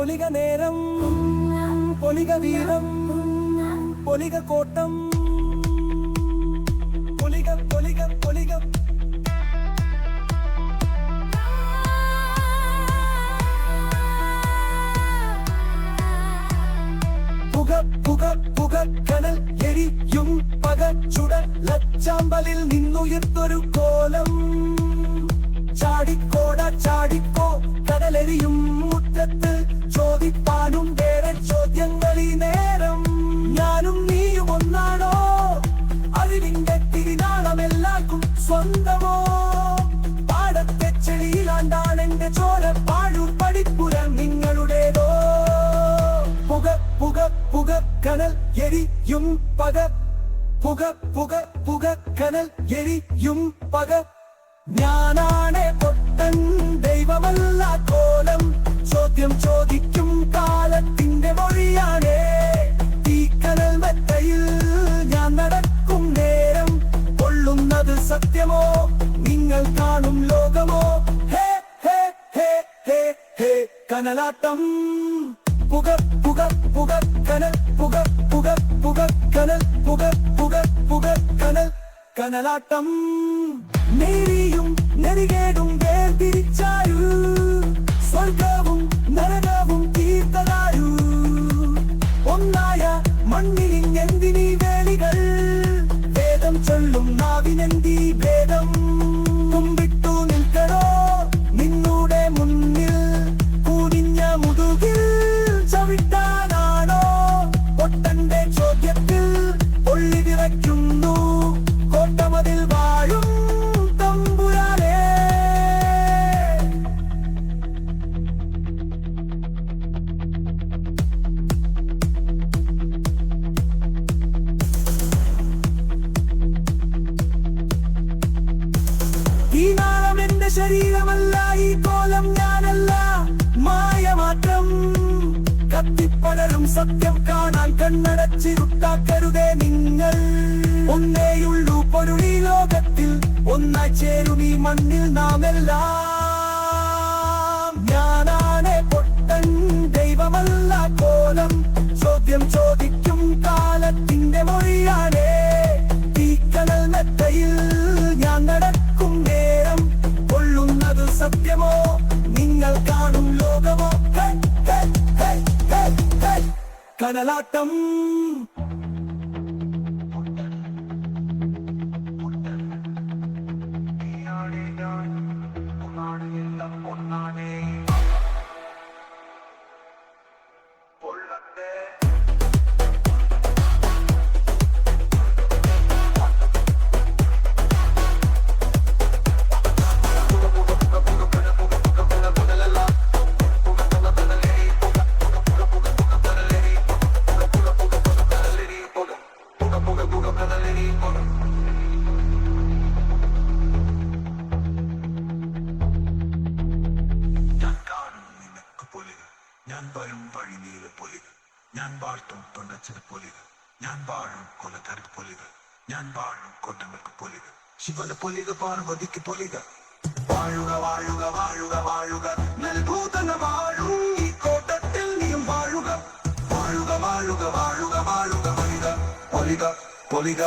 പൊലിക നേരം പൊലിക വീരം പൊലിക കോട്ടം പൊലിക പൊലിക പൊലിക പുക പുക പുക കനൽ എരിയും പക ചുടൽ ലച്ചാമ്പലിൽ നിന്നുയർത്തൊരു കോലം ചാടിക്കോട ചാടിക്കോ കടലെരിയും മുറ്റത്ത് ചോദിപ്പാനും വേറെ ചോദ്യങ്ങളീ നേരം ഞാനും നീയും ഒന്നാണോ അറിവിന്റെ തിരിനാളമെല്ലാവർക്കും സ്വന്തമോ പാടത്തെ ചെളിയിലാണ്ടാണ് എന്റെ ചോര പാഴൂർ പഠിപ്പുരം നിങ്ങളുടേതോ പുക പുക പുക കനൽ എരിയും പക പുക പുക പുക കനൽ എരിയും പക ഞാനാണേ പൊട്ടൻ ദൈവമല്ല കോലം ചോദ്യം ചോദിക്കും കാലത്തിന്റെ മൊഴിയാണേ തീക്കനൽ മെത്തയിൽ ഞാൻ നടക്കും നേരം കൊള്ളുന്നത് സത്യമോ നിങ്ങൾ കാണും ലോകമോ ഹേ ഹേ ഹേ ഹേ ഹേ കനലാട്ടം പുക പുക പുക കനൽ പുക പുക പുക കനൽ പുക പുക പുക കനൽ കനലാട്ടം നേരിയും നെറികേടും വേർതിരിച്ചായു സ്വർഗവും നരകവും തീർത്തതായു ഒന്നായ മണ്ണിനിഞ്ഞെന്തിനീ വേലികൾ വേദം ചൊല്ലും നാവിനെന്തി ഭേദം കുമ്പിട്ടു നിൽക്കണോ നിന്നൂടെ മുന്നിൽ കൂനിഞ്ഞ മുതുകിൽ ചവിട്ടാനാണോ പൊട്ടന്റെ ചോദ്യത്തിൽ പൊള്ളി വിറയ്ക്കുന്നു കോട്ടമതിൽ വാഴും തമ്പുരാനേ ഈ നാളം എന്റെ ശരീരമല്ല ഈ കോലം ഞാനല്ല മായ മാത്രം കത്തിപ്പടരും സത്യം കാണാൻ കണ്ണടച്ചിരുട്ടാക്കരുതേ നിങ്ങൾ ഒന്നേയുള്ളൂ പൊരുളീ ലോകത്തിൽ ഒന്നായി ചേരും ഈ മണ്ണിൽ നാം എല്ലാം ഞാനാണേ പൊട്ടൻ ദൈവമല്ല കോലം ചോദ്യം ചോദിക്കും കാലത്തിന്റെ മൊഴിയാണേ തീക്കനൽ മെത്തയിൽ ഞാൻ നടക്കും നേരം കൊള്ളുന്നത് സത്യമോ നിങ്ങൾ കാണും ലോകമോ കനലാട്ടം ഞാൻ വരും വഴി നീല പൊലിക ഞാൻ വാഴ്ത്തും തൊണ്ടച്ചിൽ പൊലിക ഞാൻ വാഴും കൊലതരി പൊലിക ഞാൻ വാഴും കൊട്ടങ്ങൾക്ക് പൊലിക ശിവന്റെ പൊലിക പാർവതിക്ക് പൊലിക വാഴുക വാഴുക വാഴുക വാഴുക നൽഭൂതന വാഴും ഈ കോട്ടത്തിൽ നീയും വാഴുക വാഴുക വാഴുക വാഴുക വാഴുക പൊലിക പൊലിക പൊലിക